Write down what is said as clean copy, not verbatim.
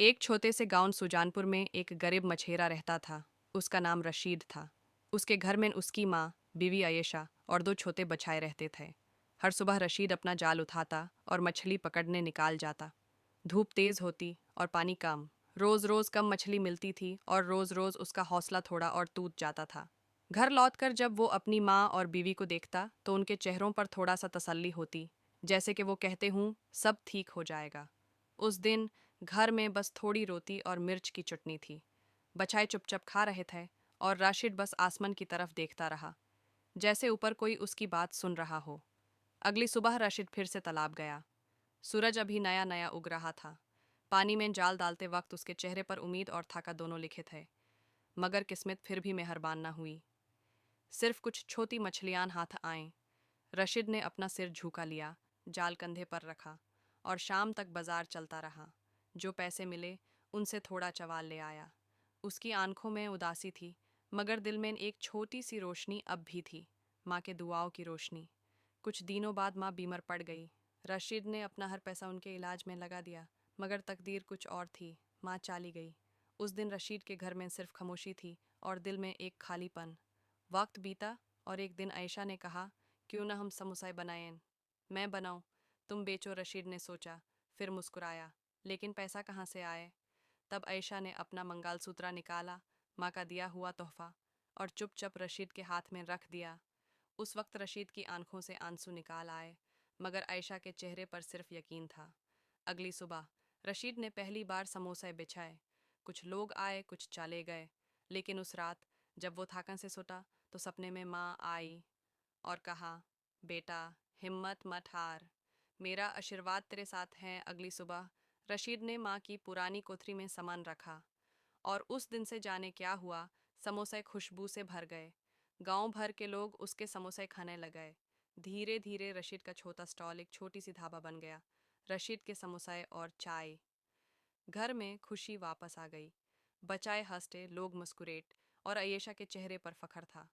एक छोटे से गांव सुजानपुर में एक गरीब मछेरा रहता था। उसका नाम रशीद था। उसके घर में उसकी माँ, बीवी आयशा और दो छोटे बछाए रहते थे। हर सुबह रशीद अपना जाल उठाता और मछली पकड़ने निकाल जाता। धूप तेज होती और पानी कम। रोज रोज कम मछली मिलती थी और रोज रोज उसका हौसला थोड़ा और टूट जाता था। घर लौटकर जब वो अपनी माँ और बीवी को देखता तो उनके चेहरों पर थोड़ा सा तसल्ली होती, जैसे कि वो कहते हूँ सब ठीक हो जाएगा। उस दिन घर में बस थोड़ी रोटी और मिर्च की चटनी थी। बचाए चुपचाप खा रहे थे और राशिद बस आसमान की तरफ देखता रहा, जैसे ऊपर कोई उसकी बात सुन रहा हो। अगली सुबह राशिद फिर से तालाब गया। सूरज अभी नया नया उग रहा था। पानी में जाल डालते वक्त उसके चेहरे पर उम्मीद और थका दोनों लिखे थे। मगर किस्मत फिर भी मेहरबान न हुई। सिर्फ कुछ छोटी मछलियां हाथ आएं। रशीद ने अपना सिर झुका लिया, जाल कंधे पर रखा और शाम तक बाजार चलता रहा। जो पैसे मिले उनसे थोड़ा चवाल ले आया। उसकी आंखों में उदासी थी, मगर दिल में एक छोटी सी रोशनी अब भी थी, माँ के दुआओं की रोशनी। कुछ दिनों बाद माँ बीमार पड़ गई। रशीद ने अपना हर पैसा उनके इलाज में लगा दिया, मगर तकदीर कुछ और थी। माँ चली गई। उस दिन रशीद के घर में सिर्फ खामोशी थी और दिल में एक खालीपन। वक्त बीता और एक दिन आयशा ने कहा, क्यों ना हम समोसे बनाएं। मैं बनाऊं, तुम बेचो, रशीद ने सोचा, फिर मुस्कुराया। लेकिन पैसा कहाँ से आए? तब आयशा ने अपना मंगलसूत्र निकाला, माँ का दिया हुआ तोहफा, और चुपचाप रशीद के हाथ में रख दिया। उस वक्त रशीद की आंखों से आंसू निकाल आए, मगर आयशा के चेहरे पर सिर्फ यकीन था। अगली सुबह रशीद ने पहली बार समोसे बिछाए। कुछ लोग आए, कुछ चले गए, लेकिन उस रात जब वो थकान से सोता तो सपने में माँ आई और कहा, बेटा, हिम्मत मत हार, मेरा आशीर्वाद तेरे साथ है। अगली सुबह रशीद ने माँ की पुरानी कोठरी में सामान रखा, और उस दिन से जाने क्या हुआ, समोसे खुशबू से भर गए। गांव भर के लोग उसके समोसे खाने लगे। धीरे धीरे रशीद का छोटा स्टॉल एक छोटी सी ढाबा बन गया। रशीद के समोसे और चाय। घर में खुशी वापस आ गई। बचाए हंसते, लोग मुस्कुराते और आयशा के चेहरे पर फखर था।